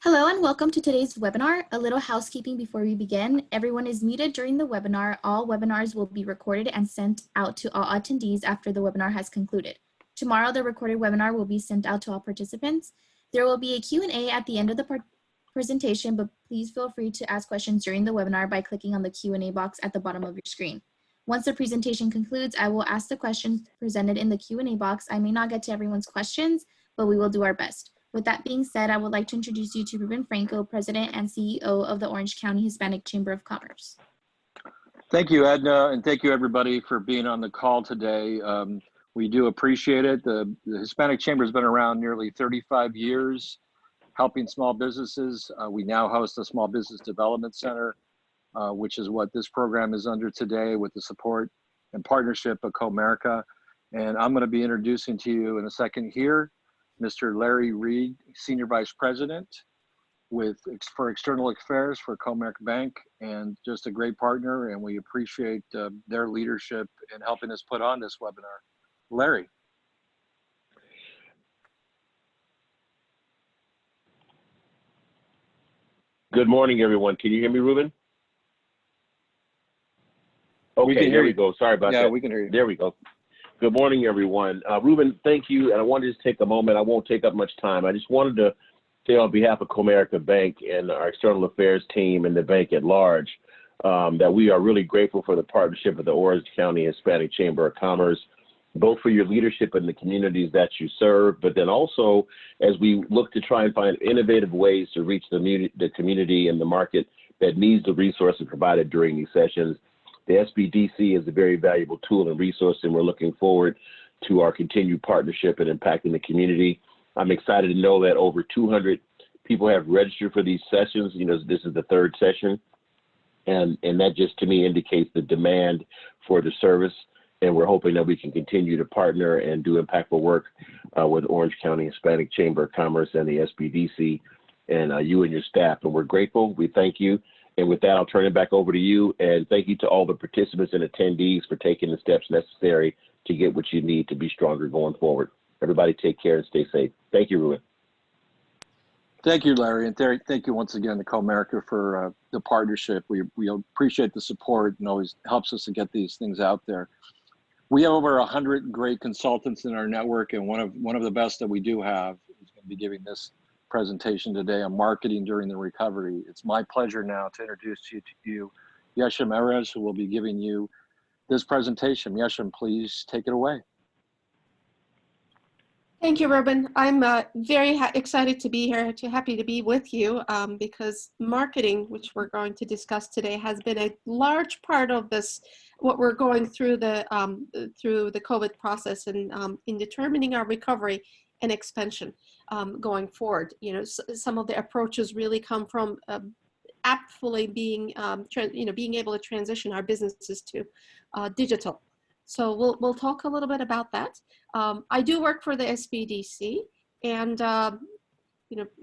Hello and welcome to today's webinar. A little housekeeping before we begin. Everyone is muted during the webinar. All webinars will be recorded and sent out to all attendees after the webinar has concluded. Tomorrow, the recorded webinar will be sent out to all participants. There will be a Q&A at the end of the presentation, but please feel free to ask questions during the webinar by clicking on the Q&A box at the bottom of your screen. Once the presentation concludes, I will ask the questions presented in the Q&A box. I may not get to everyone's questions, but we will do our best. With that being said, I would like to introduce you to Ruben Franco, President and CEO of the Orange County Hispanic Chamber of Commerce. Thank you, Edna, and thank you everybody for being on the call today. We do appreciate it. The Hispanic Chamber has been around nearly 35 years, helping small businesses. We now host a Small Business Development Center, which is what this program is under today with the support and partnership of Comerica. And I'm going to be introducing to you in a second here Mr. Larry Reed, Senior Vice President for External Affairs for Comerica Bank, and just a great partner, and we appreciate their leadership in helping us put on this webinar. Larry. Good morning, everyone. Can you hear me, Ruben? Okay, there we go. Sorry about that. Yeah, we can hear you. There we go. Good morning, everyone. Ruben, thank you. And I wanted to just take a moment. I won't take up much time. I just wanted to say on behalf of Comerica Bank and our external affairs team and the bank at large that we are really grateful for the partnership with the Orange County Hispanic Chamber of Commerce, both for your leadership in the communities that you serve, but then also as we look to try and find innovative ways to reach the community and the market that needs the resources provided during these sessions. The SBDC is a very valuable tool and resource, and we're looking forward to our continued partnership and impacting the community. I'm excited to know that over 200 people have registered for these sessions. You know, this is the third session, and that just to me indicates the demand for the service, and we're hoping that we can continue to partner and do impactful work with Orange County Hispanic Chamber of Commerce and the SBDC and you and your staff, and we're grateful. We thank you. And with that, I'll turn it back over to you. And thank you to all the participants and attendees for taking the steps necessary to get what you need to be stronger going forward. Everybody take care and stay safe. Thank you, Ruben. Thank you, Larry. And thank you once again to Comerica for the partnership. We appreciate the support and always helps us to get these things out there. We have over 100 great consultants in our network, and one of the best that we do have is going to be giving this presentation today on marketing during the recovery. It's my pleasure now to introduce to you Yesham Erez, who will be giving you this presentation. Yesham, please take it away. Thank you, Ruben. I'm very excited to be here, happy to be with you because marketing, which we're going to discuss today, has been a large part of this, what we're going through the COVID process and in determining our recovery and expansion going forward. You know, some of the approaches really come from aptly being, being able to transition our businesses to digital. So we'll talk a little bit about that. I do work for the SBDC, and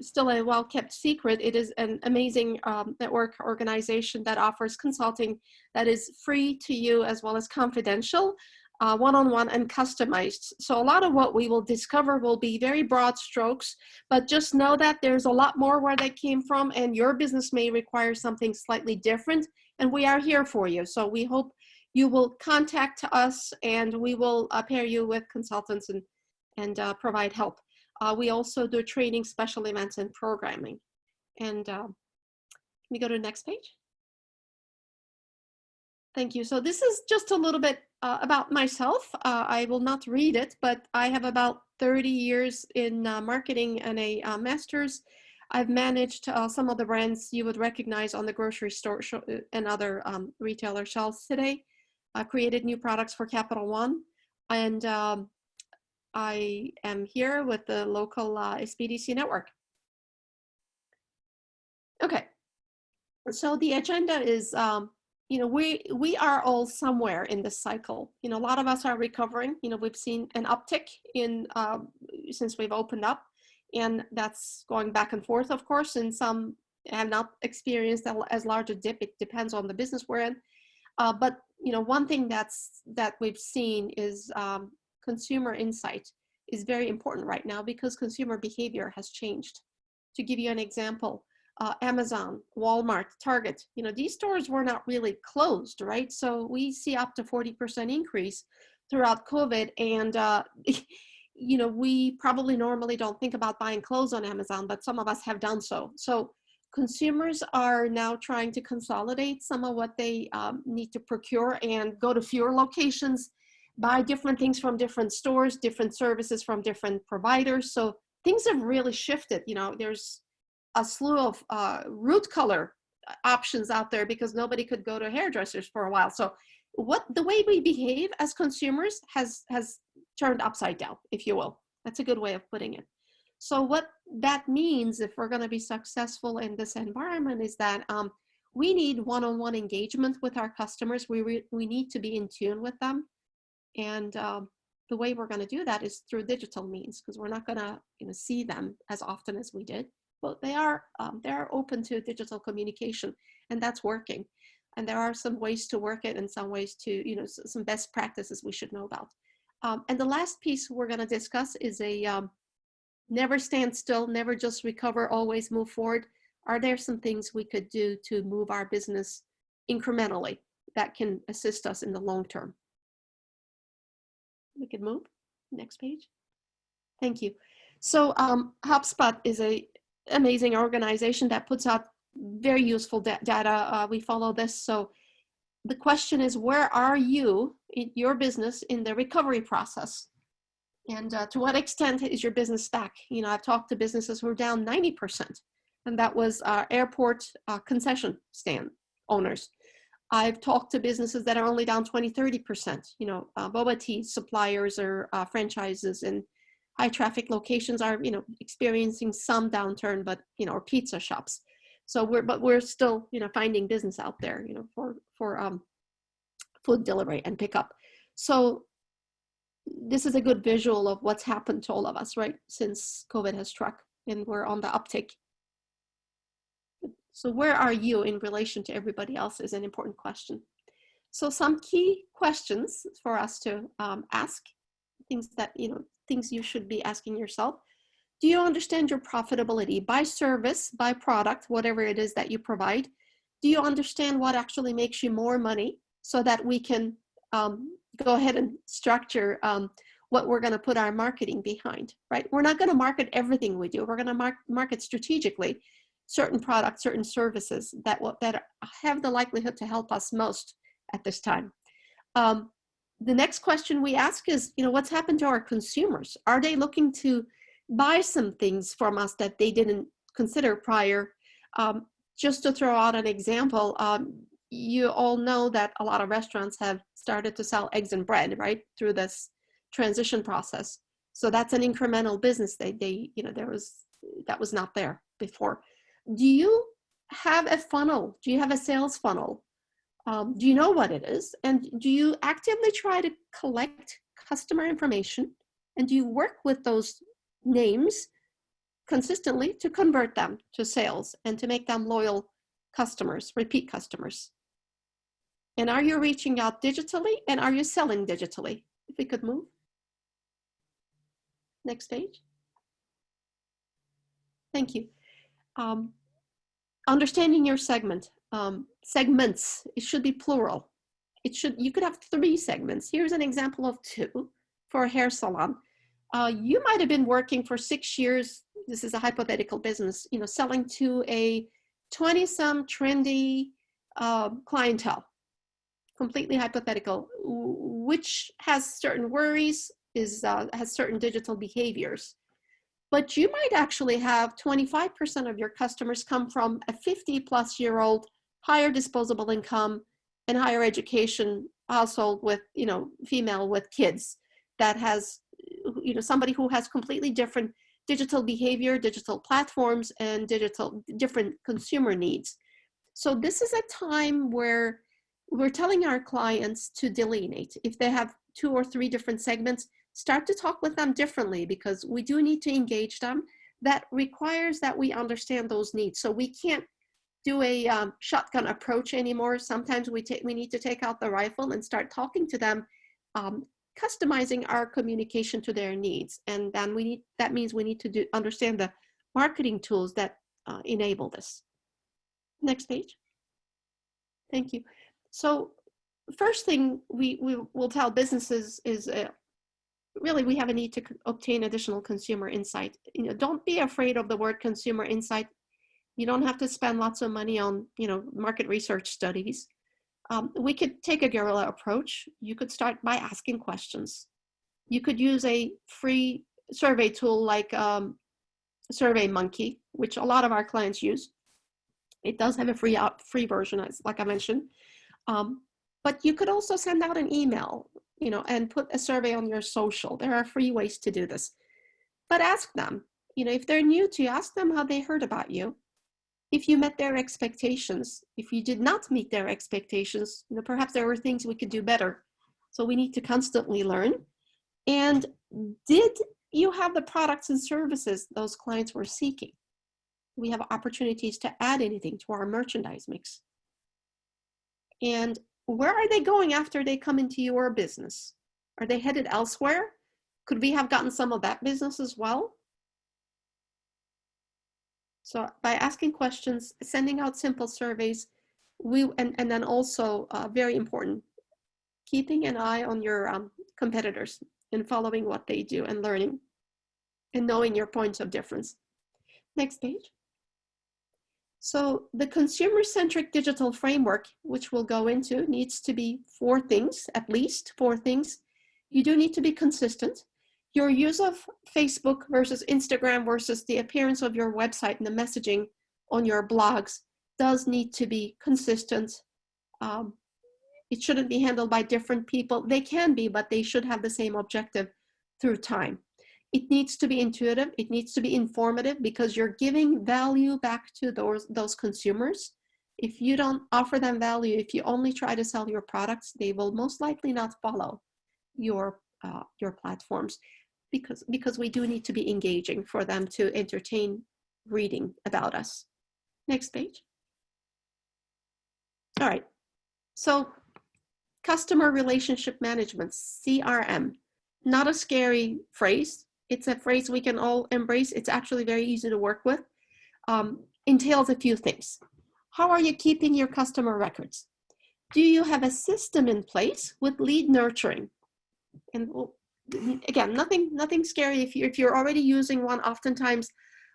still a well-kept secret. It is an amazing network organization that offers consulting that is free to you as well as confidential, one-on-one and customized. So a lot of what we will discover will be very broad strokes, but just know that there's a lot more where they came from, and your business may require something slightly different, and we are here for you. So we hope you will contact us, and we will pair you with consultants and provide help. We also do training, special events, and programming. And can we go to the next page? Thank you. So this is just a little bit about myself. I will not read it, but I have about 30 years in marketing and a master's. I've managed some of the brands you would recognize on the grocery store and other retailer shelves today. I created new products for Capital One, and I am here with the local SBDC network. Okay, so the agenda is, we are all somewhere in this cycle. You know, a lot of us are recovering. You know, we've seen an uptick in since we've opened up, and that's going back and forth, of course, and some have not experienced as large a dip. It depends on the business we're in. But you know, one thing that we've seen is consumer insight is very important right now because consumer behavior has changed. To give you an example, Amazon, Walmart, Target, these stores were not really closed, right? So we see up to 40% increase throughout COVID. And, we probably normally don't think about buying clothes on Amazon, but some of us have done so. So consumers are now trying to consolidate some of what they need to procure and go to fewer locations, buy different things from different stores, different services from different providers. So things have really shifted. There's a slew of root color options out there because nobody could go to hairdressers for a while. So the way we behave as consumers has turned upside down, if you will. That's a good way of putting it. So what that means, if we're going to be successful in this environment, is that we need one-on-one engagement with our customers. We need to be in tune with them. And the way we're going to do that is through digital means, because we're not going to see them as often as we did. But they are open to digital communication, and that's working. And there are some ways to work it and some ways to, some best practices we should know about. And the last piece we're going to discuss is a never stand still, never just recover, always move forward. Are there some things we could do to move our business incrementally that can assist us in the long term? We can move. Next page. Thank you. So HubSpot is an amazing organization that puts out very useful data. We follow this. So the question is, where are you in your business in the recovery process? And to what extent is your business back? I've talked to businesses who are down 90%, and that was airport concession stand owners. I've talked to businesses that are only down 20, 30%, boba tea suppliers or franchises and high traffic locations are, experiencing some downturn, but, or pizza shops. So we're still, finding business out there, for food delivery and pickup. So this is a good visual of what's happened to all of us, right? Since COVID has struck and we're on the uptick. So where are you in relation to everybody else is an important question. So some key questions for us to ask, things that, things you should be asking yourself. Do you understand your profitability by service, by product, whatever it is that you provide? Do you understand what actually makes you more money so that we can go ahead and structure what we're going to put our marketing behind, right? We're not going to market everything we do. We're going to market strategically certain products, certain services that have the likelihood to help us most at this time. The next question we ask is, what's happened to our consumers? Are they looking to buy some things from us that they didn't consider prior? Just to throw out an example, you all know that a lot of restaurants have started to sell eggs and bread, right, through this transition process. So that's an incremental business. That was not there before. Do you have a funnel? Do you have a sales funnel? Do you know what it is? And do you actively try to collect customer information? And do you work with those names consistently to convert them to sales and to make them loyal customers, repeat customers? And are you reaching out digitally, and are you selling digitally? If we could move. Next page. Thank you. Understanding your segment. Segments, it should be plural. You could have 3 segments. Here's an example of 2 for a hair salon. You might have been working for 6 years. This is a hypothetical business, selling to a 20-some trendy clientele. Completely hypothetical, which has certain worries, has certain digital behaviors. But you might actually have 25% of your customers come from a 50-plus-year-old, higher disposable income and higher education household with, female with kids that has, somebody who has completely different digital behavior, digital platforms, and different consumer needs. So this is a time where we're telling our clients to delineate. If they have 2 or 3 different segments, start to talk with them differently, because we do need to engage them. That requires that we understand those needs. So we can't do a shotgun approach anymore. Sometimes we need to take out the rifle and start talking to them, customizing our communication to their needs. And then that means we need to understand the marketing tools that enable this. Next page. Thank you. So first thing we will tell businesses is really we have a need to obtain additional consumer insight. You know, don't be afraid of the word consumer insight. You don't have to spend lots of money on, you know, market research studies. We could take a guerrilla approach. You could start by asking questions. You could use a free survey tool like SurveyMonkey, which a lot of our clients use. It does have a free version, like I mentioned. But you could also send out an email, you know, and put a survey on your social. There are free ways to do this. But ask them, you know, if they're new to you, ask them how they heard about you. If you met their expectations, if you did not meet their expectations, you know, perhaps there were things we could do better. So we need to constantly learn. And did you have the products and services those clients were seeking? We have opportunities to add anything to our merchandise mix. And where are they going after they come into your business? Are they headed elsewhere? Could we have gotten some of that business as well? So by asking questions, sending out simple surveys, and then also very important, keeping an eye on your competitors and following what they do and learning and knowing your points of difference. Next page. So the consumer-centric digital framework, which we'll go into, needs to be 4 things, at least 4 things. You do need to be consistent. Your use of Facebook versus Instagram versus the appearance of your website and the messaging on your blogs does need to be consistent. It shouldn't be handled by different people. They can be, but they should have the same objective through time. It needs to be intuitive. It needs to be informative because you're giving value back to those consumers. If you don't offer them value, if you only try to sell your products, they will most likely not follow your platforms because we do need to be engaging for them to entertain reading about us. Next page. All right. So customer relationship management, CRM, not a scary phrase. It's a phrase we can all embrace. It's actually very easy to work with. Entails a few things. How are you keeping your customer records? Do you have a system in place with lead nurturing? And again, nothing scary. If you're already using one, oftentimes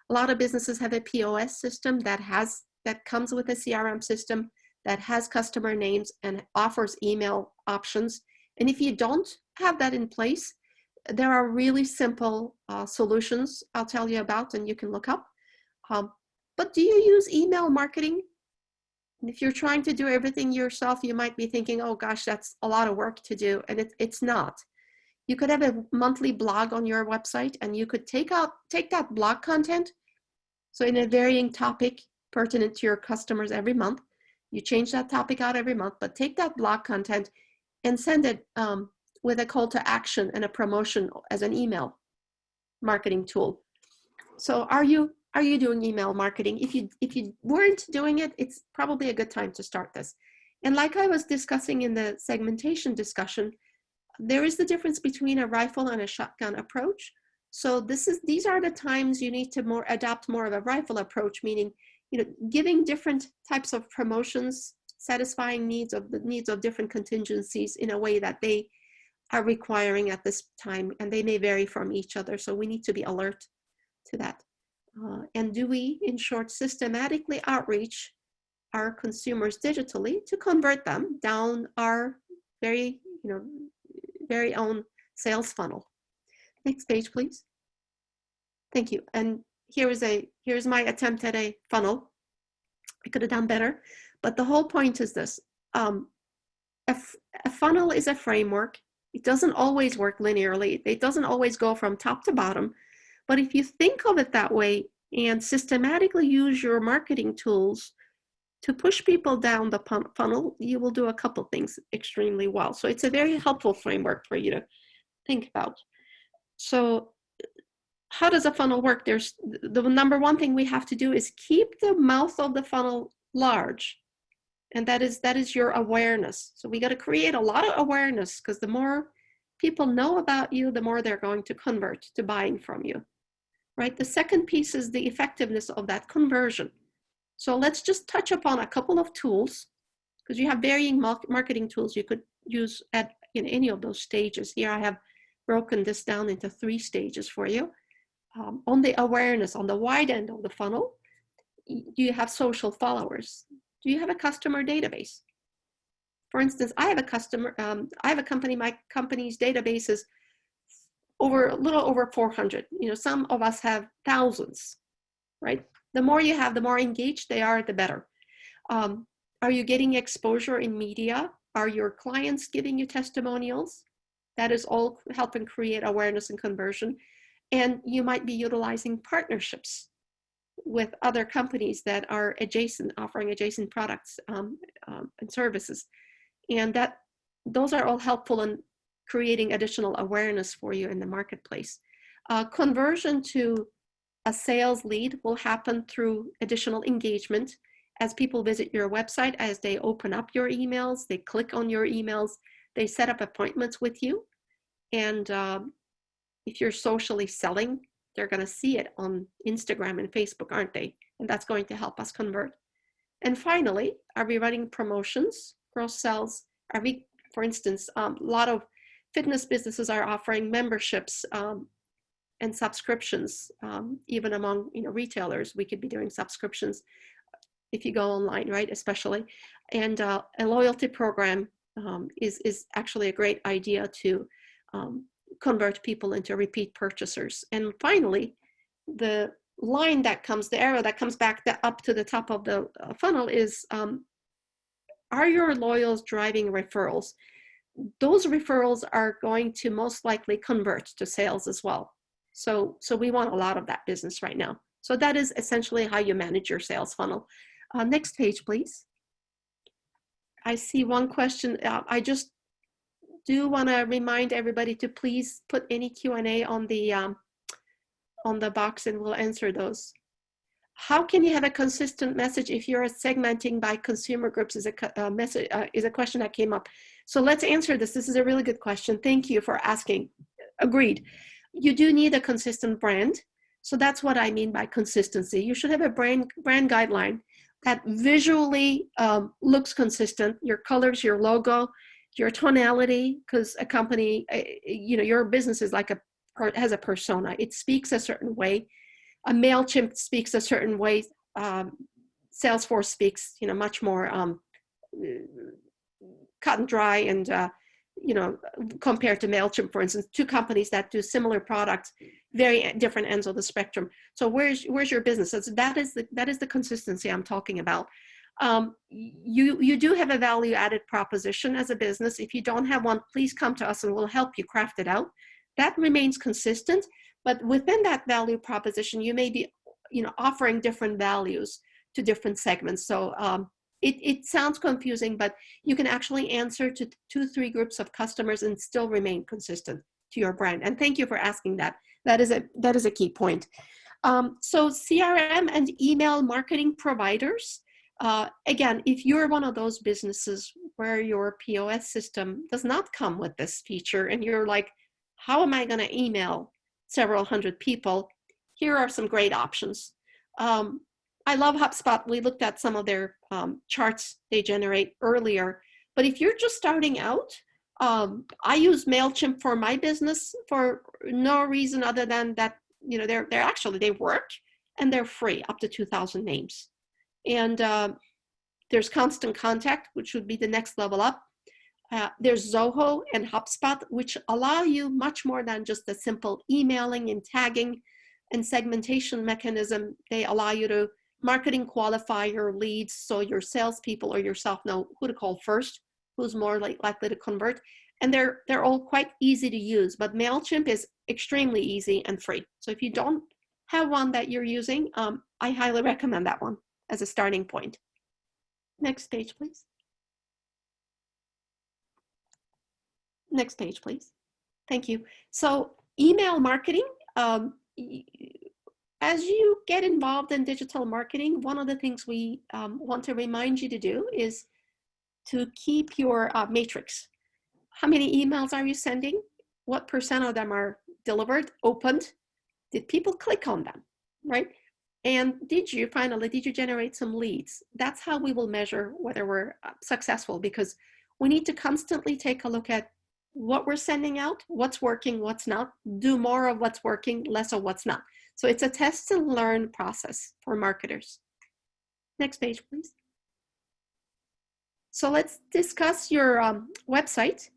a lot of businesses have a POS system that comes with a CRM system that has customer names and offers email options. And if you don't have that in place, there are really simple solutions I'll tell you about and you can look up. But do you use email marketing? And if you're trying to do everything yourself, you might be thinking, oh gosh, that's a lot of work to do. And it's not. You could have a monthly blog on your website and you could take that blog content. So in a varying topic pertinent to your customers every month, you change that topic out every month, but take that blog content and send it with a call to action and a promotion as an email marketing tool. So are you doing email marketing? If you weren't doing it, it's probably a good time to start this. And like I was discussing in the segmentation discussion, there is the difference between a rifle and a shotgun approach. So these are the times you need to adopt more of a rifle approach, meaning, you know, giving different types of promotions, satisfying needs of different contingencies in a way that they are requiring at this time, and they may vary from each other. So we need to be alert to that. And do we, in short, systematically outreach our consumers digitally to convert them down our very own sales funnel? Next page, please. Thank you. And here's my attempt at a funnel. I could have done better, but the whole point is this. A funnel is a framework. It doesn't always work linearly. It doesn't always go from top to bottom. But if you think of it that way and systematically use your marketing tools to push people down the funnel, you will do a couple things extremely well. So it's a very helpful framework for you to think about. So how does a funnel work? There's the number one thing we have to do is keep the mouth of the funnel large. And that is your awareness. So we got to create a lot of awareness, because the more people know about you, the more they're going to convert to buying from you. right? The second piece is the effectiveness of that conversion. So let's just touch upon a couple of tools, because you have varying marketing tools you could use in any of those stages. Here I have broken this down into 3 stages for you. On the awareness, on the wide end of the funnel, do you have social followers? Do you have a customer database? For instance, I have a company, my company's database is a little over 400. You know, some of us have thousands, right? The more you have, the more engaged they are, the better. Are you getting exposure in media? Are your clients giving you testimonials? That is all helping create awareness and conversion. And you might be utilizing partnerships with other companies that are adjacent, offering adjacent products and services. And those are all helpful in creating additional awareness for you in the marketplace. Conversion to a sales lead will happen through additional engagement as people visit your website, as they open up your emails, they click on your emails, they set up appointments with you. And if you're socially selling, they're going to see it on Instagram and Facebook, aren't they? And that's going to help us convert. And finally, are we running promotions, cross sells? Are we, for instance, a lot of fitness businesses are offering memberships and subscriptions, even among retailers. We could be doing subscriptions if you go online, right? Especially, and a loyalty program is actually a great idea to convert people into repeat purchasers. And finally, the line that comes, the arrow that comes back up to the top of the funnel is, are your loyals driving referrals? Those referrals are going to most likely convert to sales as well. So we want a lot of that business right now. So that is essentially how you manage your sales funnel. Next page, please. I see one question. I just do want to remind everybody to please put any Q&A on the box and we'll answer those. How can you have a consistent message if you're segmenting by consumer groups is a question that came up. So let's answer this. This is a really good question. Thank you for asking. Agreed. You do need a consistent brand. So that's what I mean by consistency. You should have a brand guideline that visually looks consistent. Your colors, your logo, your tonality, because a company, your business is like has a persona. It speaks a certain way. A MailChimp speaks a certain way. Salesforce speaks, much more cut and dry, and compared to MailChimp, for instance, 2 companies that do similar products, very different ends of the spectrum. So where's your business? So that is the consistency I'm talking about. You do have a value-added proposition as a business. If you don't have one, please come to us and we'll help you craft it out. That remains consistent, but within that value proposition, you may be, offering different values to different segments. So it sounds confusing, but you can actually answer to 2-3 groups of customers and still remain consistent to your brand. And thank you for asking that. That is a key point. So CRM and email marketing providers. Again, if you're one of those businesses where your POS system does not come with this feature and you're like, how am I going to email several hundred people? Here are some great options. I love HubSpot. We looked at some of their charts they generate earlier. But if you're just starting out, I use MailChimp for my business for no reason other than that, they work and they're free up to 2,000 names. And there's Constant Contact, which would be the next level up. There's Zoho and HubSpot, which allow you much more than just a simple emailing and tagging and segmentation mechanism. They allow you to marketing qualify your leads so your salespeople or yourself know who to call first, who's more likely to convert. And they're all quite easy to use, but MailChimp is extremely easy and free. So if you don't have one that you're using, I highly recommend that one as a starting point. Next page, please. Next page, please. Thank you. So email marketing, as you get involved in digital marketing, one of the things we want to remind you to do is to keep your matrix. How many emails are you sending? What % of them are delivered, opened, Did people click on them, right? And did you generate some leads? That's how we will measure whether we're successful, because we need to constantly take a look at what we're sending out, what's working, what's not, do more of what's working, less of what's not. So it's a test and learn process for marketers. Next page, please. So let's discuss your website.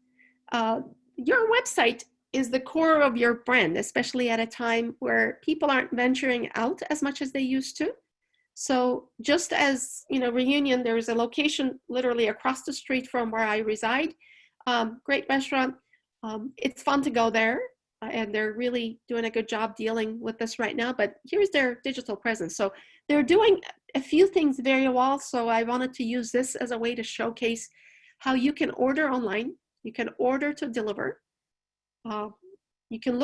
Your website is the core of your brand, especially at a time where people aren't venturing out as much as they used to. So just as, Reunion, there is a location literally across the street from where I reside. Great restaurant. It's fun to go there, and they're really doing a good job dealing with this right now, but here's their digital presence. So they're doing a few things very well. So I wanted to use this as a way to showcase how you can order online. You can order to deliver. You can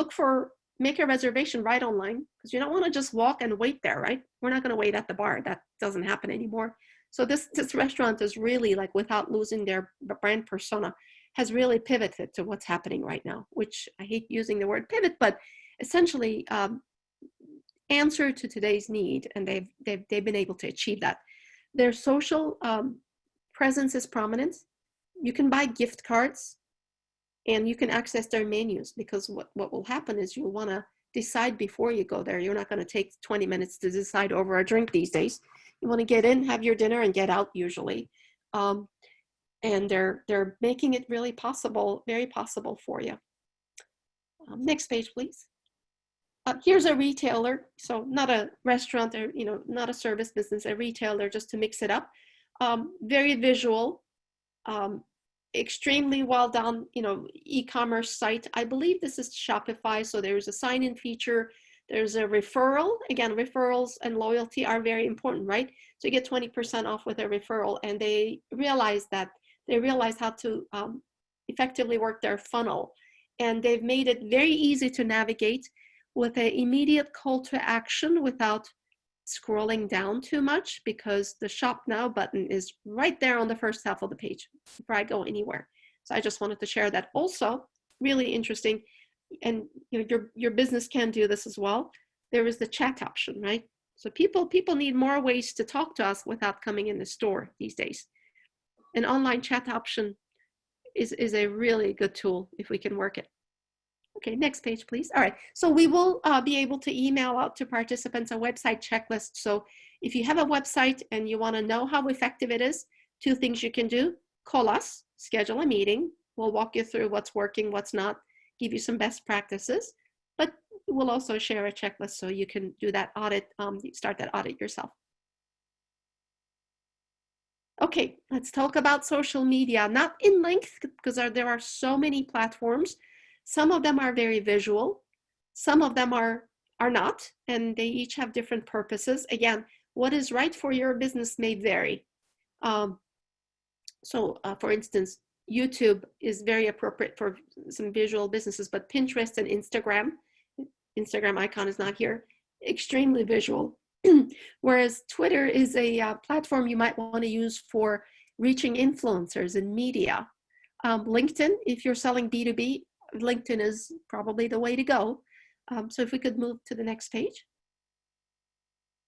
make a reservation right online, because you don't want to just walk and wait there, right? We're not going to wait at the bar. That doesn't happen anymore. So this restaurant is really, like, without losing their brand persona, has really pivoted to what's happening right now, which I hate using the word pivot, but essentially answer to today's need, and they've been able to achieve that. Their social presence is prominent. You can buy gift cards, and you can access their menus, because what will happen is you'll want to decide before you go there. You're not going to take 20 minutes to decide over a drink these days. You want to get in, have your dinner, and get out usually. And they're making it really possible, very possible for you. Next page, please. Here's a retailer, so not a restaurant, or not a service business, a retailer, just to mix it up. Very visual. Extremely well done, e-commerce site. I believe this is Shopify. So there's a sign-in feature. There's a referral. Again, referrals and loyalty are very important, right? So you get 20% off with a referral, and they realize how to effectively work their funnel. And they've made it very easy to navigate with an immediate call to action without scrolling down too much, because the Shop Now button is right there on the first half of the page before I go anywhere. So I just wanted to share that. Also, really interesting, and your business can do this as well. There is the chat option, right? So people need more ways to talk to us without coming in the store these days. An online chat option is a really good tool if we can work it. Okay, next page, please. All right, so we will be able to email out to participants a website checklist. So if you have a website and you want to know how effective it is, 2 things you can do: call us, schedule a meeting. We'll walk you through what's working, what's not, give you some best practices, but we'll also share a checklist so you can do that audit, start that audit yourself. Okay, let's talk about social media, not in length, because there are so many platforms. Some of them are very visual, some of them are not, and they each have different purposes. Again, what is right for your business may vary. For instance, YouTube is very appropriate for some visual businesses, but Pinterest and Instagram icon is not here, extremely visual. Whereas Twitter is a platform you might want to use for reaching influencers in media. LinkedIn, if you're selling B2B, LinkedIn is probably the way to go. So if we could move to the next page.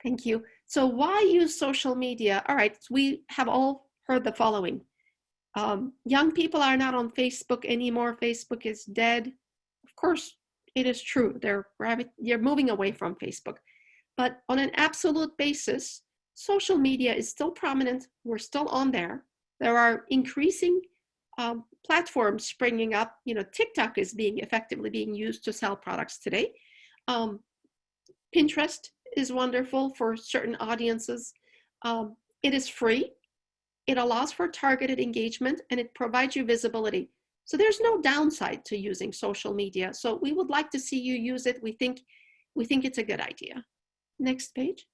Thank you. So why use social media? All right, we have all heard the following. Young people are not on Facebook anymore. Facebook is dead. Of course, it is true. They're moving away from Facebook. But on an absolute basis, social media is still prominent. We're still on there. There are increasing platforms springing up. TikTok is effectively being used to sell products today. Pinterest is wonderful for certain audiences. It is free. It allows for targeted engagement, and it provides you visibility. So there's no downside to using social media. So we would like to see you use it. We think it's a good idea. Next page.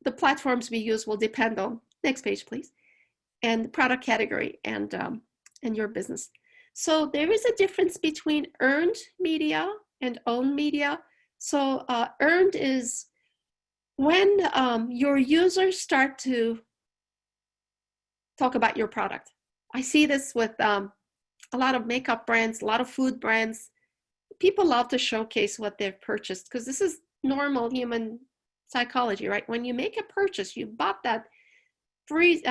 The platforms we use will depend on, next page, please, and the product category and your business. So there is a difference between earned media and owned media. So earned is when your users start to talk about your product. I see this with a lot of makeup brands, a lot of food brands. people love to showcase what they've purchased because this is normal human psychology, right? When you make a purchase, you bought that free,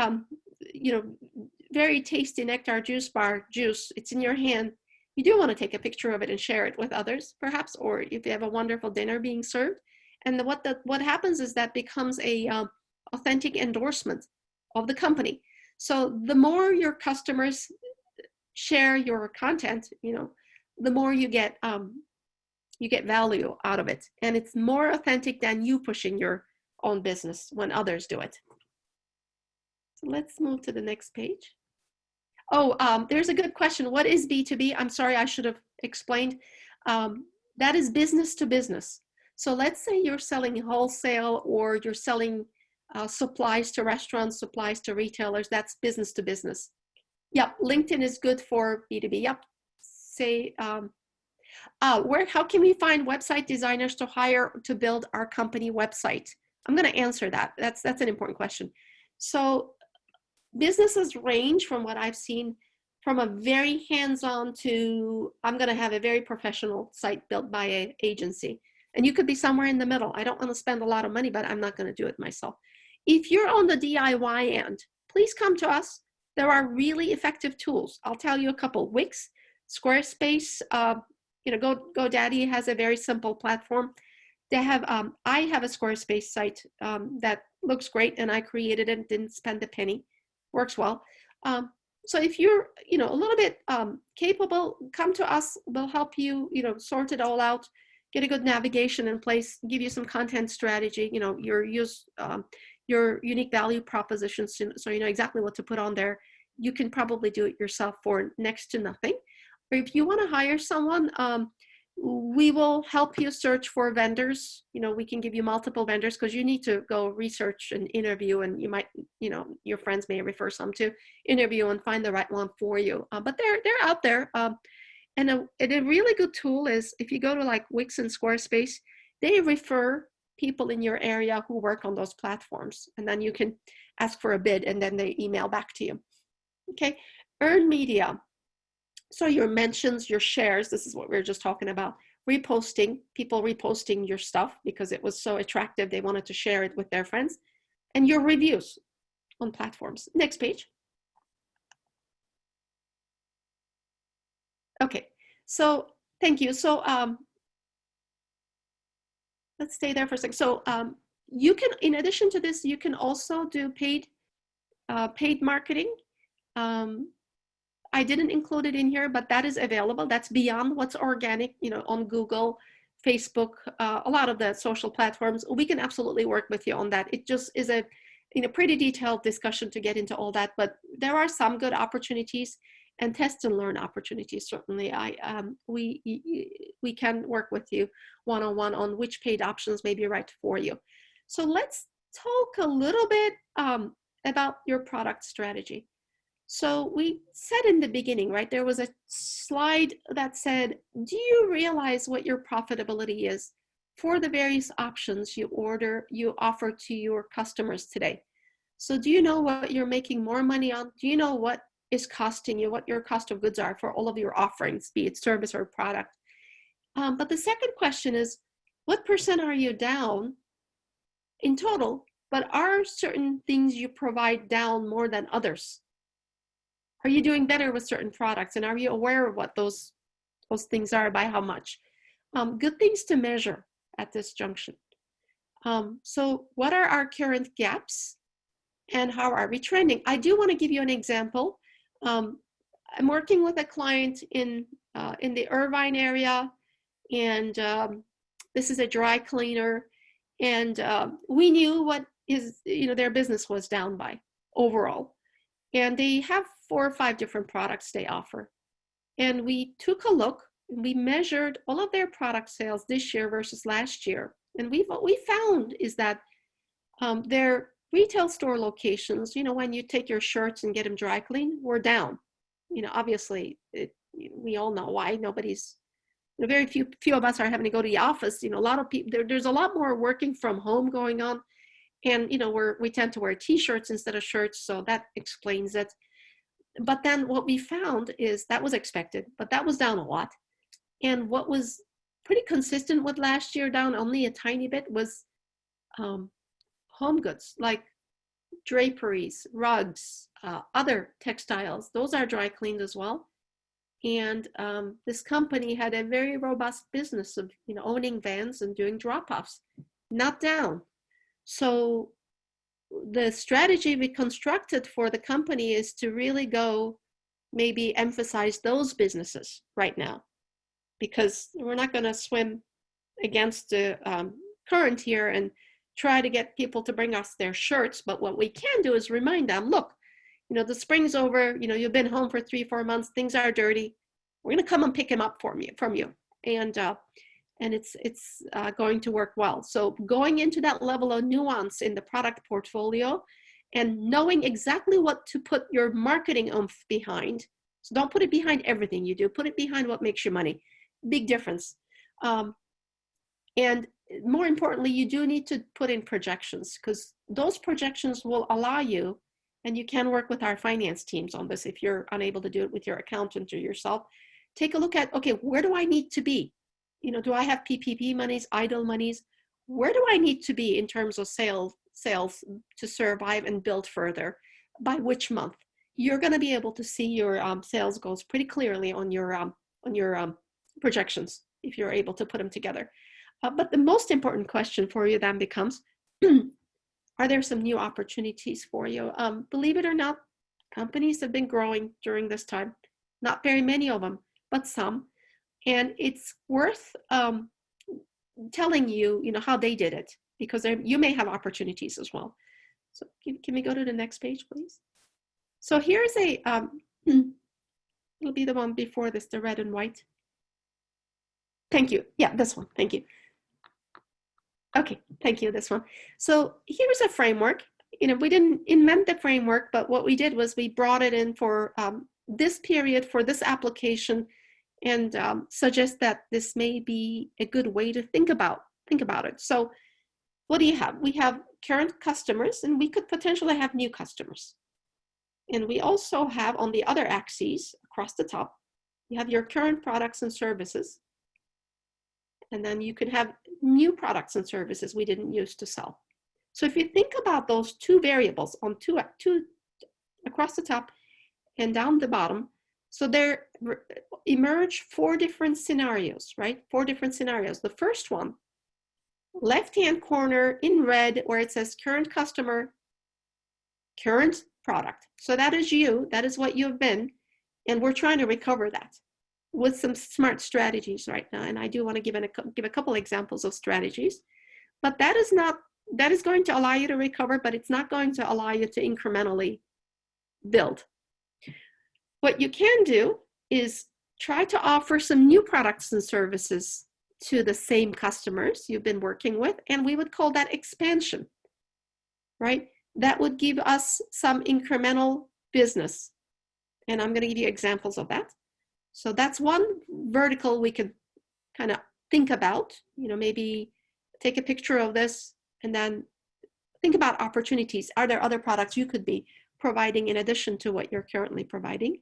very tasty nectar juice bar juice. It's in your hand. You do want to take a picture of it and share it with others, perhaps, or if you have a wonderful dinner being served. And what happens is that becomes a authentic endorsement of the company. So the more your customers share your content, the more you get value out of it, and it's more authentic than you pushing your own business when others do it. So let's move to the next page. Oh, there's a good question. What is B2B? I'm sorry, I should have explained. That is business to business. So let's say you're selling wholesale or you're selling supplies to restaurants, supplies to retailers. That's business to business. Yep, LinkedIn is good for B2B. Yep. Say, how can we find website designers to hire to build our company website? I'm going to answer that. That's an important question. So businesses range from what I've seen from a very hands-on to I'm going to have a very professional site built by an agency. And you could be somewhere in the middle. I don't want to spend a lot of money, but I'm not going to do it myself. If you're on the DIY end, please come to us. There are really effective tools. I'll tell you a couple. Wix, Squarespace, GoDaddy has a very simple platform. They have, I have a Squarespace site that looks great, and I created it, didn't spend a penny. Works well. So if you're, a little bit capable, come to us. We'll help you, sort it all out, get a good navigation in place, give you some content strategy, your unique value propositions, so you know exactly what to put on there. You can probably do it yourself for next to nothing. Or if you want to hire someone, we will help you search for vendors. We can give you multiple vendors because you need to go research and interview, and you might, your friends may refer some to interview and find the right one for you. But they're out there. And a really good tool is if you go to like Wix and Squarespace, they refer people in your area who work on those platforms, and then you can ask for a bid and then they email back to you. Okay, earned media. So your mentions, your shares, this is what we were just talking about, reposting, people reposting your stuff because it was so attractive, they wanted to share it with their friends, and your reviews on platforms. Next page. Okay, so thank you. So let's stay there for a second. So you can, in addition to this, you can also do paid marketing. I didn't include it in here, but that is available. That's beyond what's organic, on Google, Facebook, a lot of the social platforms. We can absolutely work with you on that. It just is a pretty detailed discussion to get into all that, but there are some good opportunities and test and learn opportunities. Certainly, we can work with you one-on-one on which paid options may be right for you. So let's talk a little bit about your product strategy. So we said in the beginning, right, there was a slide that said, do you realize what your profitability is for the various options you offer to your customers today? So do you know what you're making more money on? Do you know what is costing you, what your cost of goods are for all of your offerings, be it service or product? But the second question is, what % are you down in total, but are certain things you provide down more than others? Are you doing better with certain products, and are you aware of what those things are, by how much? Good things to measure at this junction. So what are our current gaps and how are we trending? I do want to give you an example. I'm working with a client in the Irvine area, and this is a dry cleaner, and we knew what their business was down by overall. And they have 4 or 5 different products they offer. And we took a look, and we measured all of their product sales this year versus last year. And what we found is that their retail store locations, when you take your shirts and get them dry cleaned, were down. Obviously, we all know why. Nobody's, very few of us are having to go to the office. A lot of people, there's a lot more working from home going on. And, we tend to wear t-shirts instead of shirts, so that explains it. But then what we found is that was expected, but that was down a lot. And what was pretty consistent with last year, down only a tiny bit, was home goods like draperies, rugs, other textiles. Those are dry cleaned as well. And this company had a very robust business of, you know, owning vans and doing drop-offs, not down. So the strategy we constructed for the company is to really go maybe emphasize those businesses right now, because we're not going to swim against the current here and try to get people to bring us their shirts. But what we can do is remind them, look, you know, the spring's over, you know, you've been home for 3-4 months, things are dirty. We're going to come and pick them up from you. And it's going to work well. So going into that level of nuance in the product portfolio and knowing exactly what to put your marketing oomph behind. So don't put it behind everything you do, put it behind what makes you money. Big difference. And more importantly, you do need to put in projections, because those projections will allow you, and you can work with our finance teams on this if you're unable to do it with your accountant or yourself. Take a look at, okay, where do I need to be? You know, do I have PPP monies, idle monies? Where do I need to be in terms of sales to survive and build further? By which month? You're going to be able to see your sales goals pretty clearly on your projections if you're able to put them together. But the most important question for you then becomes, are there some new opportunities for you? Believe it or not, companies have been growing during this time. Not very many of them, but some. And it's worth telling you, you know, how they did it, because you may have opportunities as well. So can we go to the next page, please? So here's a, it'll be the one before this, the red and white. Thank you. Yeah, this one. Thank you. Okay, thank you, this one. So here's a framework. You know, we didn't invent the framework, but what we did was we brought it in for this period, for this application, and suggest that this may be a good way to think about it. So what do you have? We have current customers, and we could potentially have new customers. And we also have on the other axes across the top, you have your current products and services. And then you could have new products and services we didn't use to sell. So if you think about those two variables on two across the top and down the bottom, so there emerge 4 different scenarios, right? 4 different scenarios. The first one, left-hand corner in red, where it says current customer, current product. So that is you, that is what you've been, and we're trying to recover that with some smart strategies right now. And I do want to give a couple examples of strategies, but that is going to allow you to recover, but it's not going to allow you to incrementally build. What you can do is try to offer some new products and services to the same customers you've been working with, and we would call that expansion, right? That would give us some incremental business. And I'm going to give you examples of that. So that's one vertical we could kind of think about, you know, maybe take a picture of this and then think about opportunities. Are there other products you could be providing in addition to what you're currently providing?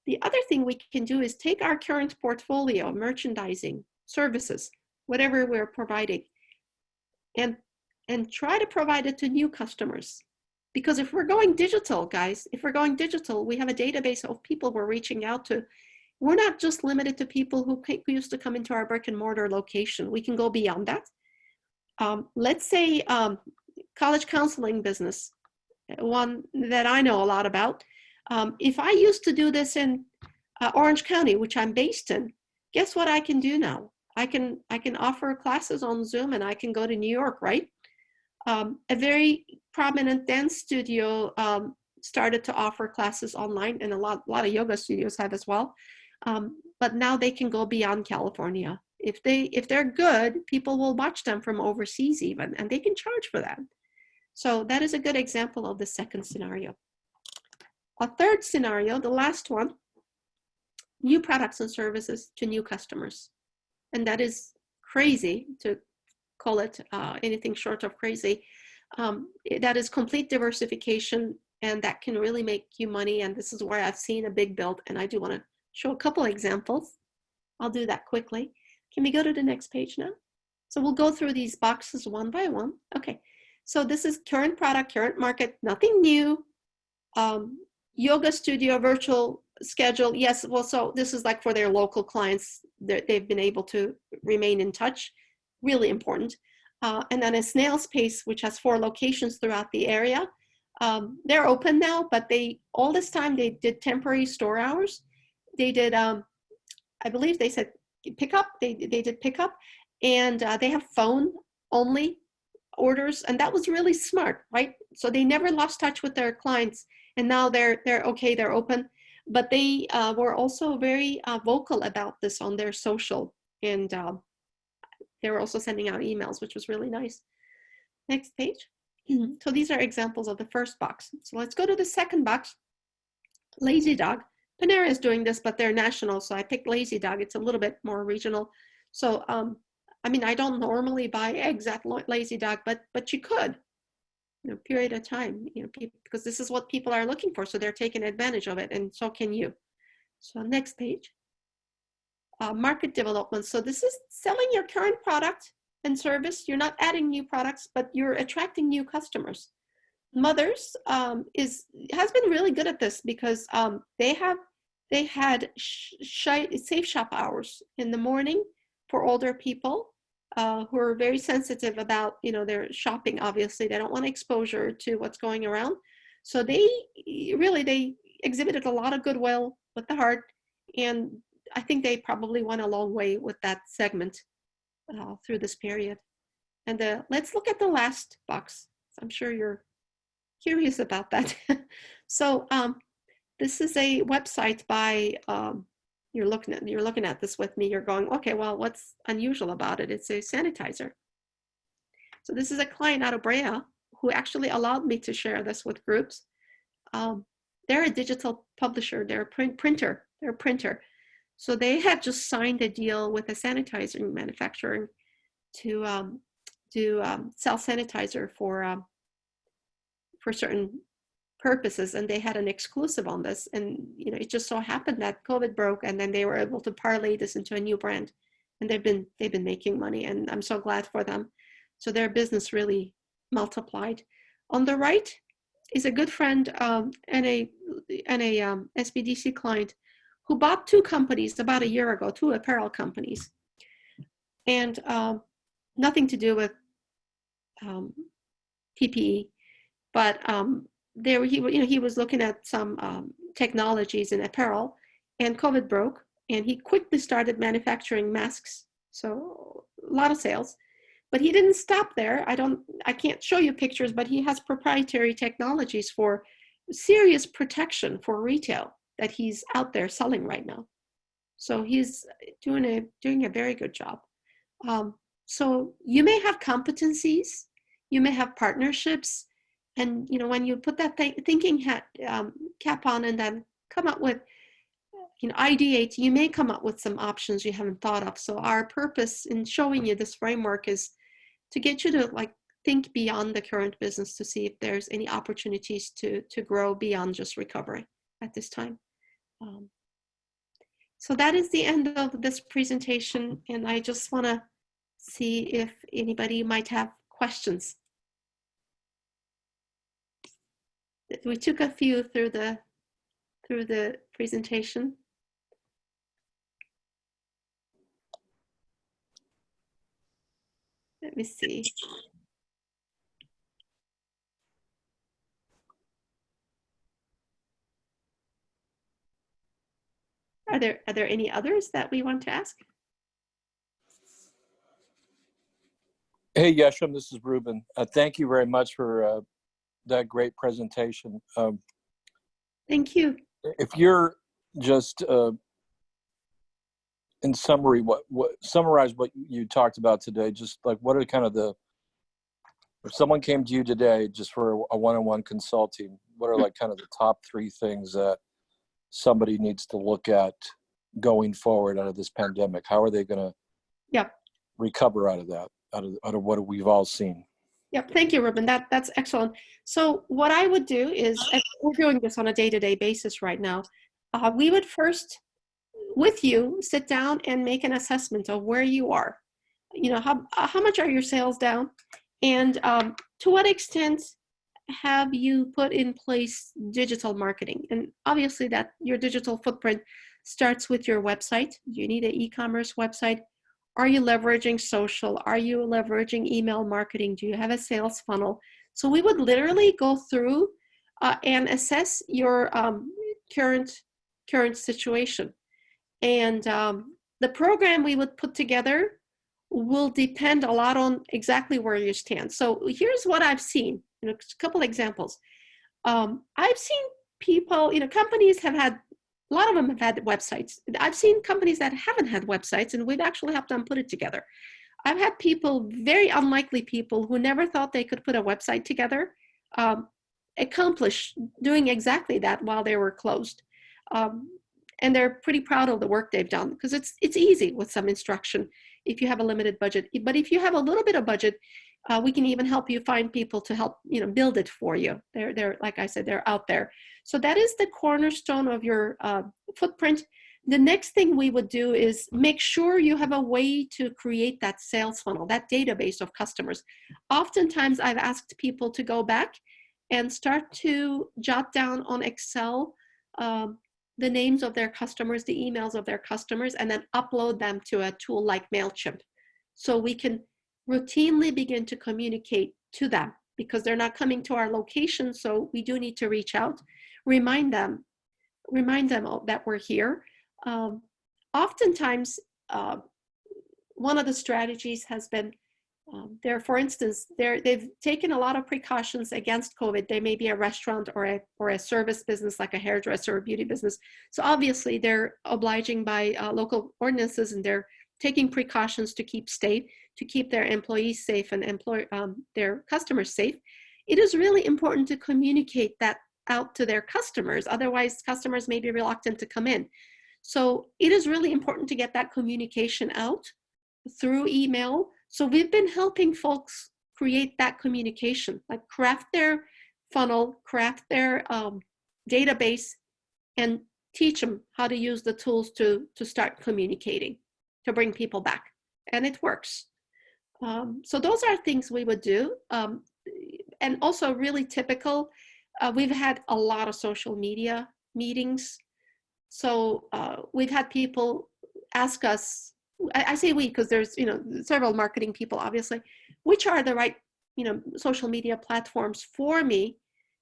The other thing we can do is take our current portfolio, merchandising, services, whatever we're providing, and try to provide it to new customers. Because if we're going digital, guys, if we're going digital, we have a database of people we're reaching out to. We're not just limited to people who used to come into our brick and mortar location. We can go beyond that. Let's say college counseling business, one that I know a lot about. If I used to do this in Orange County, which I'm based in, guess what I can do now? I can offer classes on Zoom, and I can go to New York, right? A very prominent dance studio started to offer classes online, and a lot of yoga studios have as well. But now they can go beyond California. If they're good, people will watch them from overseas even, and they can charge for that. So that is a good example of the second scenario. A third scenario, the last one, new products and services to new customers. And that is crazy to call it anything short of crazy. That is complete diversification, and that can really make you money. And this is where I've seen a big build, and I do want to show a couple examples. I'll do that quickly. Can we go to the next page now? So we'll go through these boxes one by one. Okay, so this is current product, current market, nothing new. Yoga studio, virtual schedule. Yes, well, so this is like for their local clients. They've been able to remain in touch, really important. And then a snail's pace, which has 4 locations throughout the area. They're open now, but all this time they did temporary store hours. They did, I believe they said pickup, they did pickup, and they have phone only orders, and that was really smart, right? So they never lost touch with their clients, and now they're okay, they're open, but they were also very vocal about this on their social, and they were also sending out emails, which was really nice. Next page. So these are examples of the first box. So let's go to the second box. Lazy Dog. Panera is doing this, but they're national, so I picked Lazy Dog. It's a little bit more regional. So I mean, I don't normally buy eggs at Lazy Dog, but you could, period of time, because this is what people are looking for. So they're taking advantage of it, and so can you. So next page. Market development. So this is selling your current product and service. You're not adding new products, but you're attracting new customers. Mothers has been really good at this because they had safe shop hours in the morning for older people who are very sensitive about their shopping. Obviously, they don't want exposure to what's going around, so they exhibited a lot of goodwill with the heart, and I think they probably went a long way with that segment through this period. And let's look at the last box. I'm sure you're curious about that. So this is a website by, you're looking at this with me, you're going, okay, well, what's unusual about it? It's a sanitizer. So this is a client out of Brea who actually allowed me to share this with groups. They're a digital publisher, they're a printer. So they had just signed a deal with a sanitizer manufacturer to sell sanitizer for certain purposes, and they had an exclusive on this. And it just so happened that COVID broke, and then they were able to parlay this into a new brand, and they've been making money, and I'm so glad for them. So their business really multiplied. On the right is a good friend and a SBDC client who bought 2 companies about a year ago, 2 apparel companies, and nothing to do with PPE, but he was looking at some technologies in apparel, and COVID broke, and he quickly started manufacturing masks. So a lot of sales, but he didn't stop there. I can't show you pictures, but he has proprietary technologies for serious protection for retail that he's out there selling right now. So he's doing a very good job. So you may have competencies, you may have partnerships, and when you put that thinking hat cap on and then come up with, ideate, you may come up with some options you haven't thought of. So our purpose in showing you this framework is to get you to think beyond the current business to see if there's any opportunities to grow beyond just recovery at this time. So that is the end of this presentation, and I just want to see if anybody might have questions. We took a few through the presentation. Let me see. Are there any others that we want to ask? Hey, Yesham, this is Ruben. Thank you very much for that great presentation. Thank you. If you're just in summary, summarize what you talked about today, just what are kind of if someone came to you today just for a one-on-one consulting, what are kind of the top 3 things that somebody needs to look at going forward out of this pandemic? How are they going to recover out of that, out of what we've all seen? Yep, thank you, Ruben. That's excellent. So what I would do is, we're doing this on a day-to-day basis right now, we would first with you, sit down and make an assessment of where you are. You know, how much are your sales down? And to what extent have you put in place digital marketing? And obviously that your digital footprint starts with your website. You need an e-commerce website. Are you leveraging social? Are you leveraging email marketing? Do you have a sales funnel? So we would literally go through and assess your current situation. And the program we would put together will depend a lot on exactly where you stand. So here's what I've seen, you know, a couple examples. I've seen people, you know, companies have had, a lot of them have had websites. I've seen companies that haven't had websites, and we've actually helped them put it together. I've had people, very unlikely people, who never thought they could put a website together, accomplish doing exactly that while they were closed. And they're pretty proud of the work they've done, because it's easy with some instruction if you have a limited budget. But if you have a little bit of budget, we can even help you find people to help, you know, build it for you. They're like I said, they're out there. So that is the cornerstone of your footprint. The next thing we would do is make sure you have a way to create that sales funnel, that database of customers. Oftentimes I've asked people to go back and start to jot down on Excel the names of their customers, the emails of their customers, and then upload them to a tool like MailChimp. So we can routinely begin to communicate to them, because they're not coming to our location. So we do need to reach out, remind them that we're here. Oftentimes, one of the strategies has been for instance, they've taken a lot of precautions against COVID. They may be a restaurant or a service business like a hairdresser or a beauty business. So obviously they're obliging by local ordinances, and they're taking precautions to keep their employees safe and their customers safe. It is really important to communicate that out to their customers. Otherwise, customers may be reluctant to come in. So it is really important to get that communication out through email. So we've been helping folks create that communication, like craft their funnel, craft their database, and teach them how to use the tools to start communicating, to bring people back. And it works. So those are things we would do. And also really typical, we've had a lot of social media meetings. So we've had people ask us, I say we because there's, you know, several marketing people, obviously, which are the right, you know, social media platforms for me?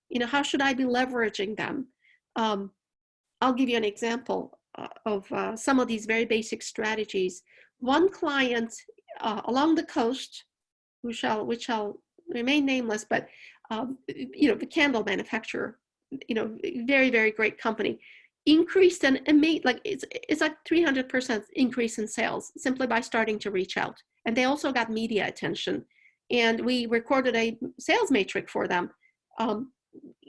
You know, how should I be leveraging them? I'll give you an example of some of these very basic strategies. One client along the coast, which shall remain nameless, but you know, the candle manufacturer, you know, very, very great company, increased and made like it's like 300% increase in sales simply by starting to reach out. And they also got media attention, and we recorded a sales matrix for them.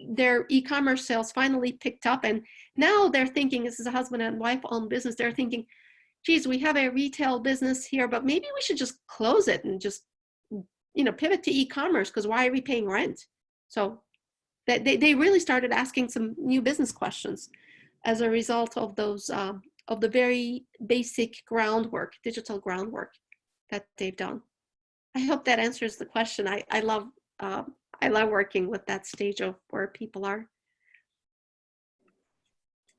Their e-commerce sales finally picked up, and now they're thinking, this is a husband and wife owned business, they're thinking, geez, we have a retail business here, but maybe we should just close it and just, you know, pivot to e-commerce, because why are we paying rent? So they really started asking some new business questions as a result of those, of the very basic groundwork, digital groundwork that they've done. I hope that answers the question. I love working with that stage of where people are.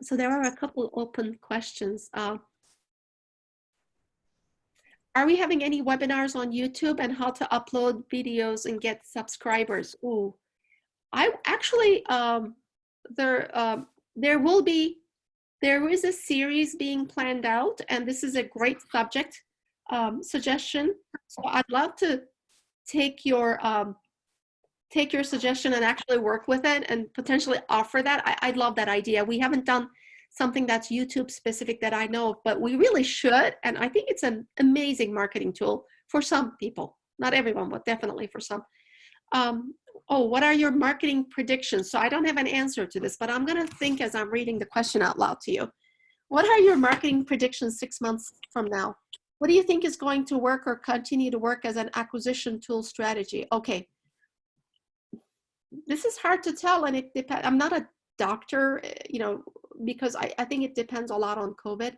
So there are a couple open questions. Are we having any webinars on YouTube, and how to upload videos and get subscribers? Ooh, I actually, there is a series being planned out, and this is a great subject suggestion. So I'd love to take your suggestion and actually work with it and potentially offer that. I'd love that idea. We haven't done something that's YouTube specific that I know of, but we really should. And I think it's an amazing marketing tool for some people, not everyone, but definitely for some. Oh, what are your marketing predictions? So I don't have an answer to this, but I'm going to think as I'm reading the question out loud to you. What are your marketing predictions 6 months from now? What do you think is going to work or continue to work as an acquisition tool strategy? Okay. This is hard to tell, and it depends. I'm not a doctor, you know, because I think it depends a lot on COVID.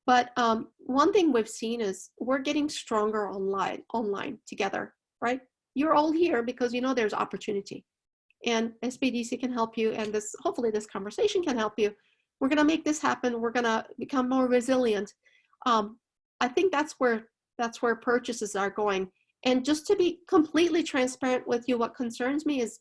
But one thing we've seen is we're getting stronger online together, right? You're all here because you know there's opportunity, and SBDC can help you, and this hopefully this conversation can help you. We're gonna make this happen. We're gonna become more resilient. I think that's where purchases are going. And just to be completely transparent with you, what concerns me is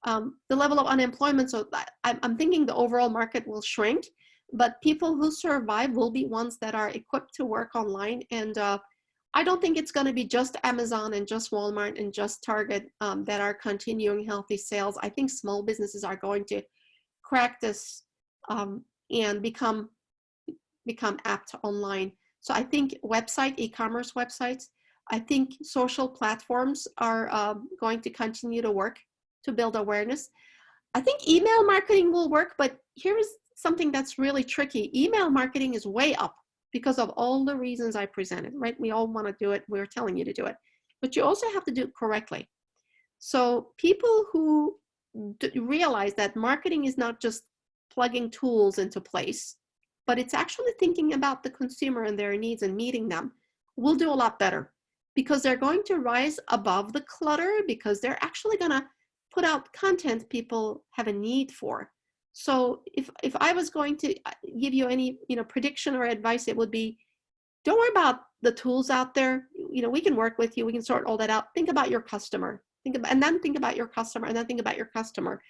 the level of unemployment. So I'm thinking the overall market will shrink, but people who survive will be ones that are equipped to work online. And I don't think it's going to be just Amazon and just Walmart and just Target that are continuing healthy sales. I think small businesses are going to crack this and become apt online. So I think e-commerce websites, I think social platforms are going to continue to work to build awareness. I think email marketing will work, but here's something that's really tricky. Email marketing is way up because of all the reasons I presented, right? We all want to do it. We're telling you to do it, but you also have to do it correctly. So people who realize that marketing is not just plugging tools into place, but it's actually thinking about the consumer and their needs and meeting them, will do a lot better because they're going to rise above the clutter, because they're actually going to put out content people have a need for. So if I was going to give you any prediction or advice, it would be, don't worry about the tools out there. We can work with you. We can sort all that out. Think about your customer. And then think about your customer, and then think about your customer,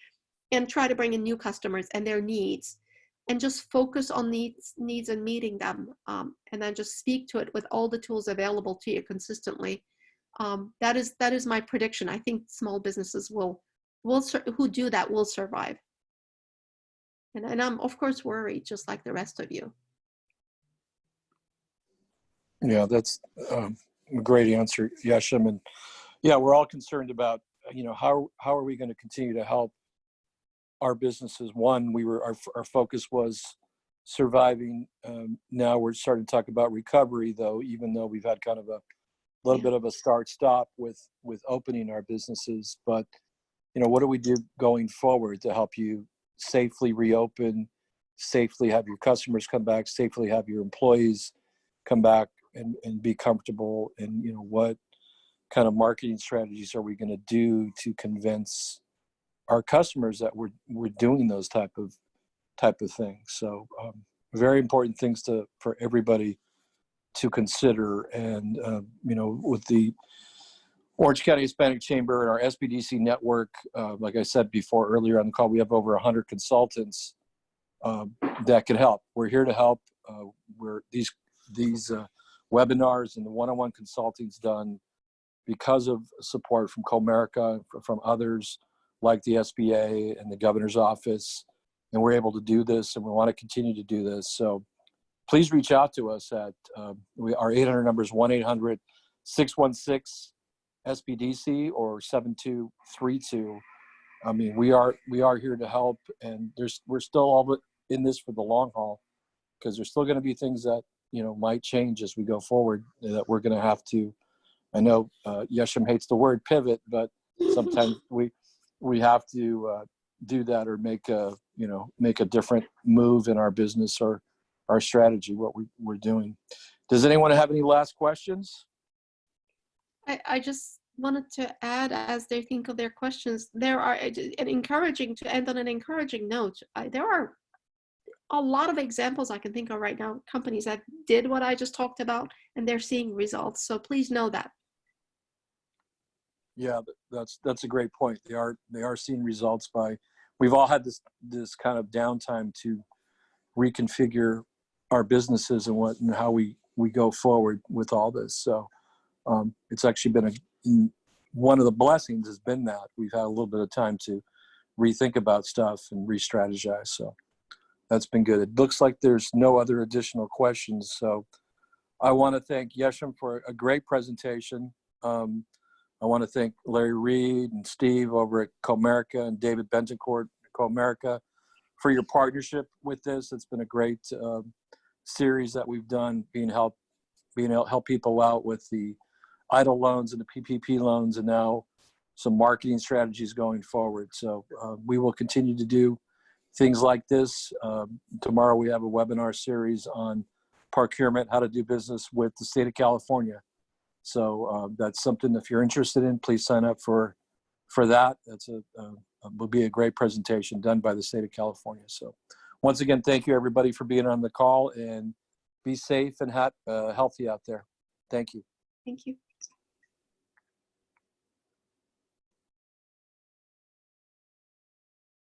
and try to bring in new customers and their needs, and just focus on needs and meeting them, and then just speak to it with all the tools available to you consistently. That is my prediction. I think small businesses who do that will survive. And I'm of course worried, just like the rest of you. Yeah, that's a great answer, Yesham. And yeah, we're all concerned about, how are we going to continue to help our businesses? One, our focus was surviving. Now we're starting to talk about recovery, though, even though we've had kind of a little bit of a start-stop with opening our businesses. But what do we do going forward to help you safely reopen, safely have your customers come back, safely have your employees come back and be comfortable? And what kind of marketing strategies are we going to do to convince our customers that we're doing those type of things? So very important things for everybody to consider. And with the Orange County Hispanic Chamber and our SBDC network, like I said before earlier on the call, we have over 100 consultants that can help. We're here to help. These webinars and the one-on-one consulting's done because of support from Comerica, from others like the SBA and the governor's office. And we're able to do this, and we want to continue to do this. So please reach out to us at our 800 number is 1-800-616-SBDC or 7232. I mean, we are here to help, and we're still all in this for the long haul, because there's still going to be things that might change as we go forward, that we're going to have to. I know Yesham hates the word pivot, but sometimes we have to do that, or make a different move in our business or our strategy, what we're doing. Does anyone have any last questions? I just wanted to add, as they think of their questions, there are to end on an encouraging note. There are a lot of examples I can think of right now, companies that did what I just talked about, and they're seeing results. So please know that. Yeah, that's a great point. They are seeing results we've all had this kind of downtime to reconfigure our businesses and how we go forward with all this. So it's actually been one of the blessings has been that we've had a little bit of time to rethink about stuff and re-strategize. So that's been good. It looks like there's no other additional questions. So I want to thank Yesham for a great presentation. I want to thank Larry Reed and Steve over at Comerica and David Bentoncourt at Comerica for your partnership with this. It's been a great series that we've done, being able to help people out with the EIDL loans and the PPP loans, and now some marketing strategies going forward. So we will continue to do things like this. Tomorrow we have a webinar series on procurement, how to do business with the state of California. So that's something, if you're interested in, please sign up for that. That's will be a great presentation done by the state of California. So once again, thank you everybody for being on the call, and be safe and healthy out there. Thank you. Thank you.